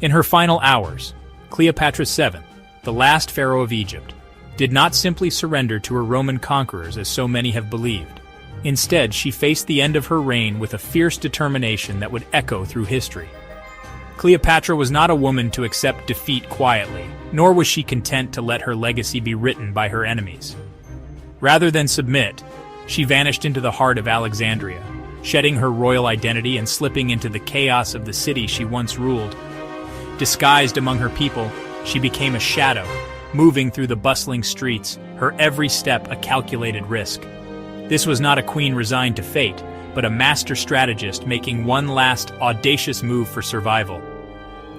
In her final hours, Cleopatra VII, the last pharaoh of Egypt, did not simply surrender to her Roman conquerors as so many have believed. Instead, she faced the end of her reign with a fierce determination that would echo through history. Cleopatra was not a woman to accept defeat quietly, nor was she content to let her legacy be written by her enemies. Rather than submit, she vanished into the heart of Alexandria, shedding her royal identity and slipping into the chaos of the city she once ruled. Disguised among her people, she became a shadow, moving through the bustling streets, her every step a calculated risk. This was not a queen resigned to fate, but a master strategist making one last audacious move for survival.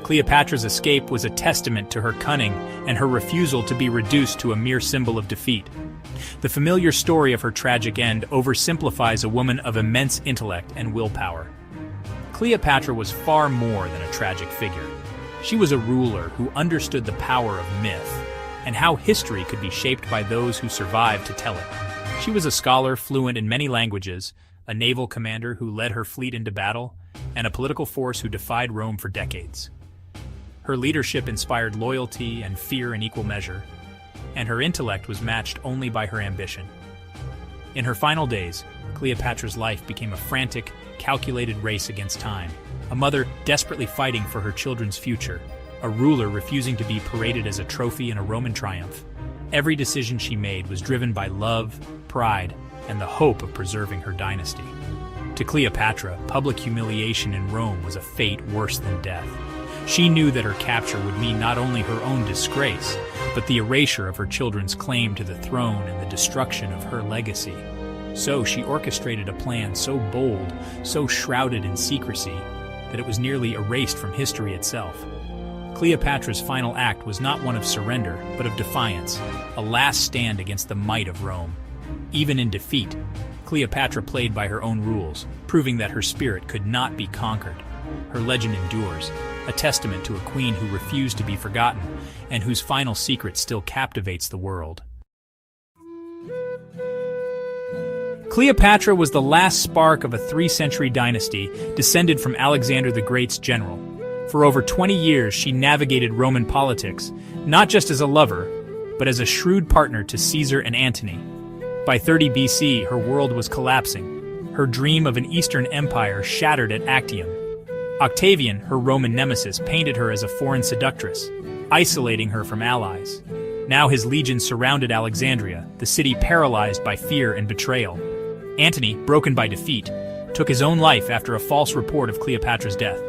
Cleopatra's escape was a testament to her cunning and her refusal to be reduced to a mere symbol of defeat. The familiar story of her tragic end oversimplifies a woman of immense intellect and willpower. Cleopatra was far more than a tragic figure. She was a ruler who understood the power of myth and how history could be shaped by those who survived to tell it. She was a scholar fluent in many languages, a naval commander who led her fleet into battle, and a political force who defied Rome for decades. Her leadership inspired loyalty and fear in equal measure, and her intellect was matched only by her ambition. In her final days, Cleopatra's life became a frantic, calculated race against time, a mother desperately fighting for her children's future, a ruler refusing to be paraded as a trophy in a Roman triumph. Every decision she made was driven by love, pride, and the hope of preserving her dynasty. To Cleopatra, public humiliation in Rome was a fate worse than death. She knew that her capture would mean not only her own disgrace, but the erasure of her children's claim to the throne and the destruction of her legacy. So she orchestrated a plan so bold, so shrouded in secrecy, that it was nearly erased from history itself. Cleopatra's final act was not one of surrender, but of defiance, a last stand against the might of Rome. Even in defeat, Cleopatra played by her own rules, proving that her spirit could not be conquered. Her legend endures, a testament to a queen who refused to be forgotten and whose final secret still captivates the world. Cleopatra was the last spark of a 3-century dynasty descended from Alexander the Great's general. For over 20 years, she navigated Roman politics, not just as a lover, but as a shrewd partner to Caesar and Antony. By 30 BC, her world was collapsing, her dream of an Eastern empire shattered at Actium. Octavian, her Roman nemesis, painted her as a foreign seductress, isolating her from allies. Now his legions surrounded Alexandria, the city paralyzed by fear and betrayal. Antony, broken by defeat, took his own life after a false report of Cleopatra's death.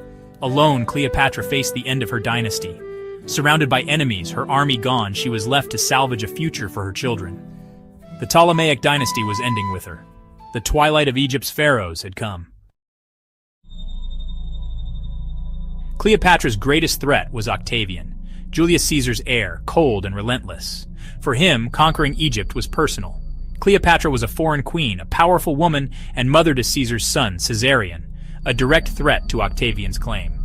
Alone, Cleopatra faced the end of her dynasty. Surrounded by enemies, her army gone, she was left to salvage a future for her children. The Ptolemaic dynasty was ending with her. The twilight of Egypt's pharaohs had come. Cleopatra's greatest threat was Octavian, Julius Caesar's heir, cold and relentless. For him, conquering Egypt was personal. Cleopatra was a foreign queen, a powerful woman, and mother to Caesar's son, Caesarion, a direct threat to Octavian's claim.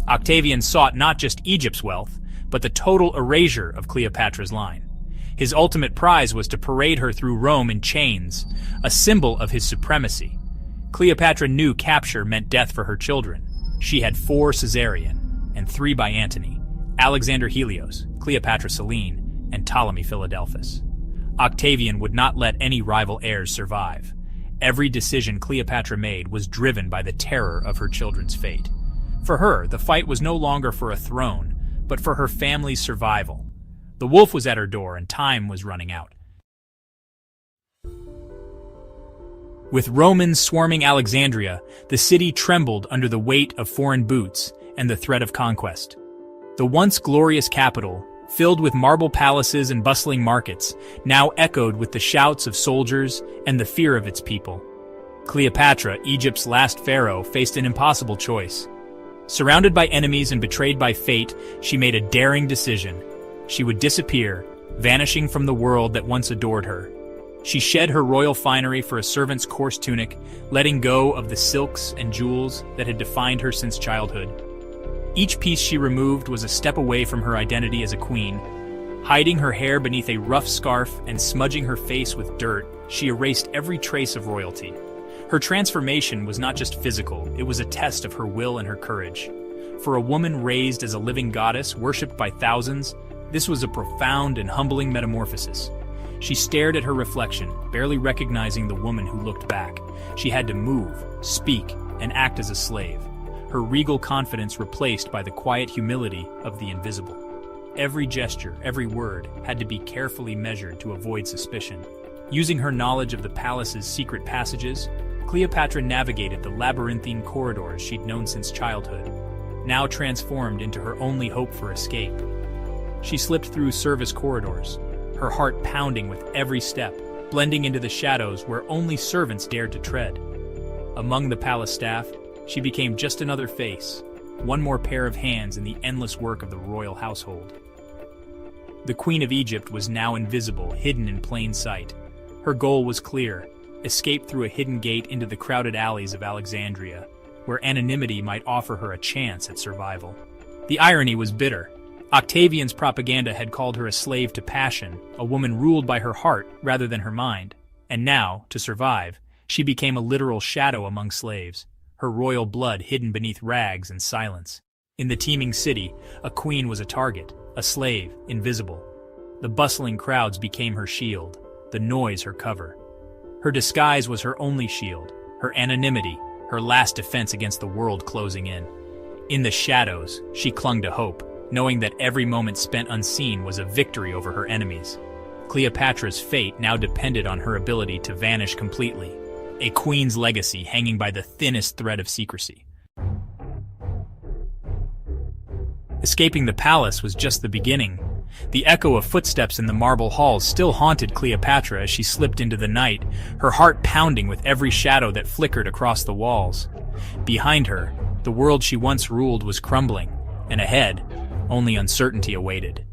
Octavian sought not just Egypt's wealth, but the total erasure of Cleopatra's line. His ultimate prize was to parade her through Rome in chains, a symbol of his supremacy. Cleopatra knew capture meant death for her children. She had 4 Caesarion, and 3 by Antony, Alexander Helios, Cleopatra Selene, and Ptolemy Philadelphus. Octavian would not let any rival heirs survive. Every decision Cleopatra made was driven by the terror of her children's fate. For her, the fight was no longer for a throne, but for her family's survival. The wolf was at her door and time was running out. With Romans swarming Alexandria, the city trembled under the weight of foreign boots and the threat of conquest. The once glorious capital, filled with marble palaces and bustling markets, now echoed with the shouts of soldiers and the fear of its people. Cleopatra, Egypt's last pharaoh, faced an impossible choice. Surrounded by enemies and betrayed by fate, she made a daring decision. She would disappear, vanishing from the world that once adored her. She shed her royal finery for a servant's coarse tunic, letting go of the silks and jewels that had defined her since childhood. Each piece she removed was a step away from her identity as a queen. Hiding her hair beneath a rough scarf and smudging her face with dirt, she erased every trace of royalty. Her transformation was not just physical, it was a test of her will and her courage. For a woman raised as a living goddess, worshipped by thousands, this was a profound and humbling metamorphosis. She stared at her reflection, barely recognizing the woman who looked back. She had to move, speak, and act as a slave, her regal confidence replaced by the quiet humility of the invisible. Every gesture, every word, had to be carefully measured to avoid suspicion. Using her knowledge of the palace's secret passages, Cleopatra navigated the labyrinthine corridors she'd known since childhood, now transformed into her only hope for escape. She slipped through service corridors, her heart pounding with every step, blending into the shadows where only servants dared to tread. Among the palace staff, she became just another face, one more pair of hands in the endless work of the royal household. The Queen of Egypt was now invisible, hidden in plain sight. Her goal was clear: escape through a hidden gate into the crowded alleys of Alexandria, where anonymity might offer her a chance at survival. The irony was bitter. Octavian's propaganda had called her a slave to passion, a woman ruled by her heart rather than her mind. And now, to survive, she became a literal shadow among slaves, her royal blood hidden beneath rags and silence. In the teeming city, a queen was a target, a slave, invisible. The bustling crowds became her shield, the noise her cover. Her disguise was her only shield, her anonymity, her last defense against the world closing in. In the shadows, she clung to hope, knowing that every moment spent unseen was a victory over her enemies. Cleopatra's fate now depended on her ability to vanish completely, a queen's legacy hanging by the thinnest thread of secrecy. Escaping the palace was just the beginning. The echo of footsteps in the marble halls still haunted Cleopatra as she slipped into the night, her heart pounding with every shadow that flickered across the walls. Behind her, the world she once ruled was crumbling, and ahead, only uncertainty awaited.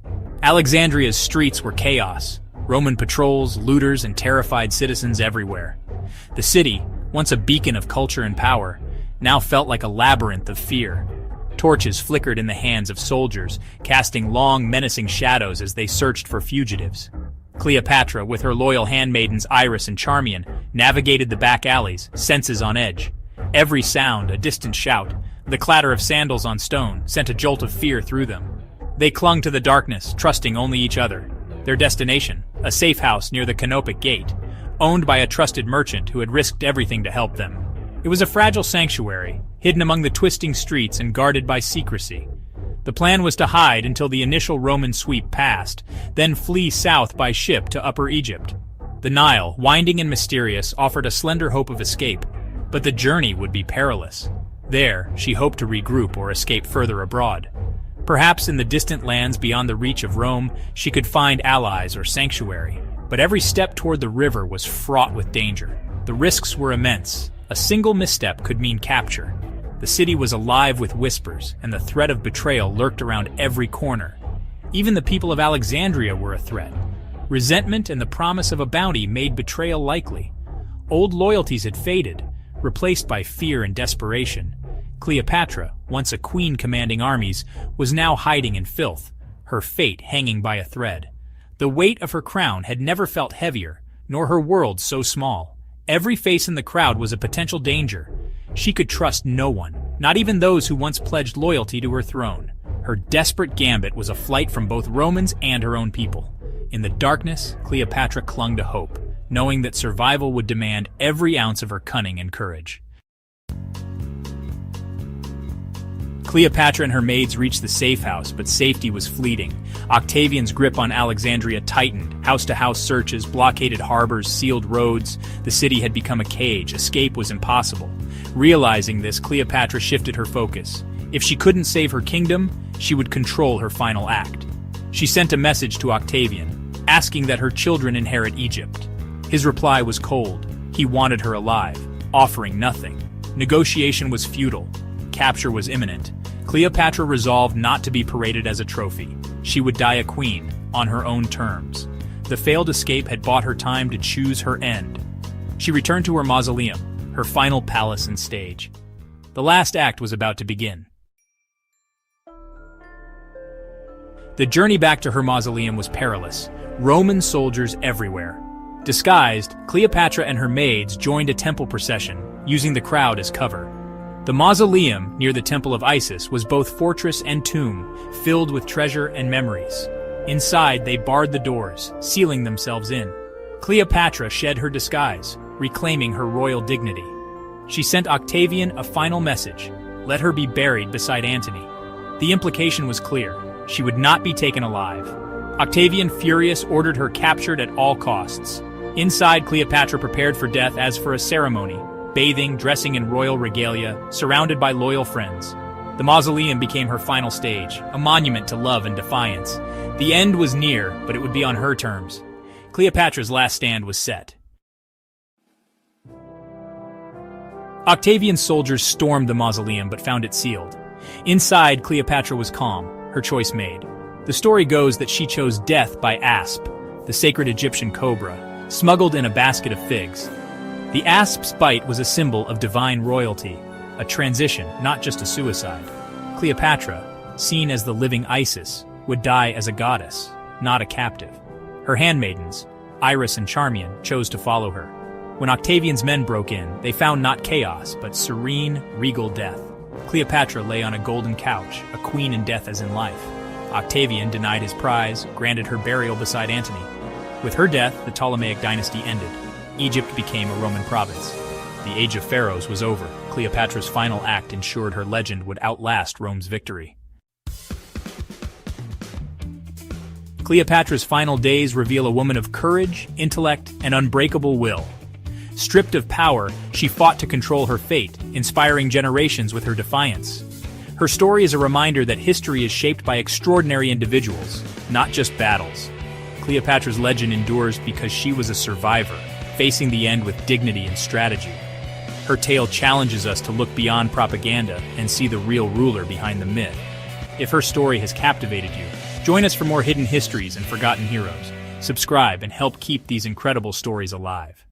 Alexandria's streets were chaos, Roman patrols, looters, and terrified citizens everywhere. The city, once a beacon of culture and power, now felt like a labyrinth of fear. Torches flickered in the hands of soldiers, casting long, menacing shadows as they searched for fugitives. Cleopatra, with her loyal handmaidens Iris and Charmian, navigated the back alleys, senses on edge. Every sound, a distant shout, the clatter of sandals on stone, sent a jolt of fear through them. They clung to the darkness, trusting only each other. Their destination, a safe house near the Canopic Gate, owned by a trusted merchant who had risked everything to help them. It was a fragile sanctuary, hidden among the twisting streets and guarded by secrecy. The plan was to hide until the initial Roman sweep passed, then flee south by ship to Upper Egypt. The Nile, winding and mysterious, offered a slender hope of escape, but the journey would be perilous. There, she hoped to regroup or escape further abroad. Perhaps in the distant lands beyond the reach of Rome, she could find allies or sanctuary. But every step toward the river was fraught with danger. The risks were immense. A single misstep could mean capture. The city was alive with whispers, and the threat of betrayal lurked around every corner. Even the people of Alexandria were a threat. Resentment and the promise of a bounty made betrayal likely. Old loyalties had faded, replaced by fear and desperation. Cleopatra, once a queen commanding armies, was now hiding in filth, her fate hanging by a thread. The weight of her crown had never felt heavier, nor her world so small. Every face in the crowd was a potential danger. She could trust no one, not even those who once pledged loyalty to her throne. Her desperate gambit was a flight from both Romans and her own people. In the darkness, Cleopatra clung to hope, knowing that survival would demand every ounce of her cunning and courage. Cleopatra and her maids reached the safe house, but safety was fleeting. Octavian's grip on Alexandria tightened. House-to-house searches, blockaded harbors, sealed roads. The city had become a cage. Escape was impossible. Realizing this, Cleopatra shifted her focus. If she couldn't save her kingdom, she would control her final act. She sent a message to Octavian, asking that her children inherit Egypt. His reply was cold. He wanted her alive, offering nothing. Negotiation was futile. Capture was imminent. Cleopatra resolved not to be paraded as a trophy. She would die a queen, on her own terms. The failed escape had bought her time to choose her end. She returned to her mausoleum, her final palace and stage. The last act was about to begin. The journey back to her mausoleum was perilous. Roman soldiers everywhere. Disguised, Cleopatra and her maids joined a temple procession, using the crowd as cover. The mausoleum, near the Temple of Isis, was both fortress and tomb, filled with treasure and memories. Inside, they barred the doors, sealing themselves in. Cleopatra shed her disguise, reclaiming her royal dignity. She sent Octavian a final message: let her be buried beside Antony. The implication was clear: she would not be taken alive. Octavian, furious, ordered her captured at all costs. Inside, Cleopatra prepared for death as for a ceremony, bathing, dressing in royal regalia, surrounded by loyal friends. The mausoleum became her final stage, a monument to love and defiance. The end was near, but it would be on her terms. Cleopatra's last stand was set. Octavian's soldiers stormed the mausoleum but found it sealed. Inside, Cleopatra was calm, her choice made. The story goes that she chose death by asp, the sacred Egyptian cobra, smuggled in a basket of figs. The asp's bite was a symbol of divine royalty, a transition, not just a suicide. Cleopatra, seen as the living Isis, would die as a goddess, not a captive. Her handmaidens, Iris and Charmian, chose to follow her. When Octavian's men broke in, they found not chaos, but serene, regal death. Cleopatra lay on a golden couch, a queen in death as in life. Octavian denied his prize, granted her burial beside Antony. With her death, the Ptolemaic dynasty ended. Egypt became a Roman province. The age of pharaohs was over. Cleopatra's final act ensured her legend would outlast Rome's victory. Cleopatra's final days reveal a woman of courage, intellect, and unbreakable will. Stripped of power, she fought to control her fate, inspiring generations with her defiance. Her story is a reminder that history is shaped by extraordinary individuals, not just battles. Cleopatra's legend endures because she was a survivor, facing the end with dignity and strategy. Her tale challenges us to look beyond propaganda and see the real ruler behind the myth. If her story has captivated you, join us for more hidden histories and forgotten heroes. Subscribe and help keep these incredible stories alive.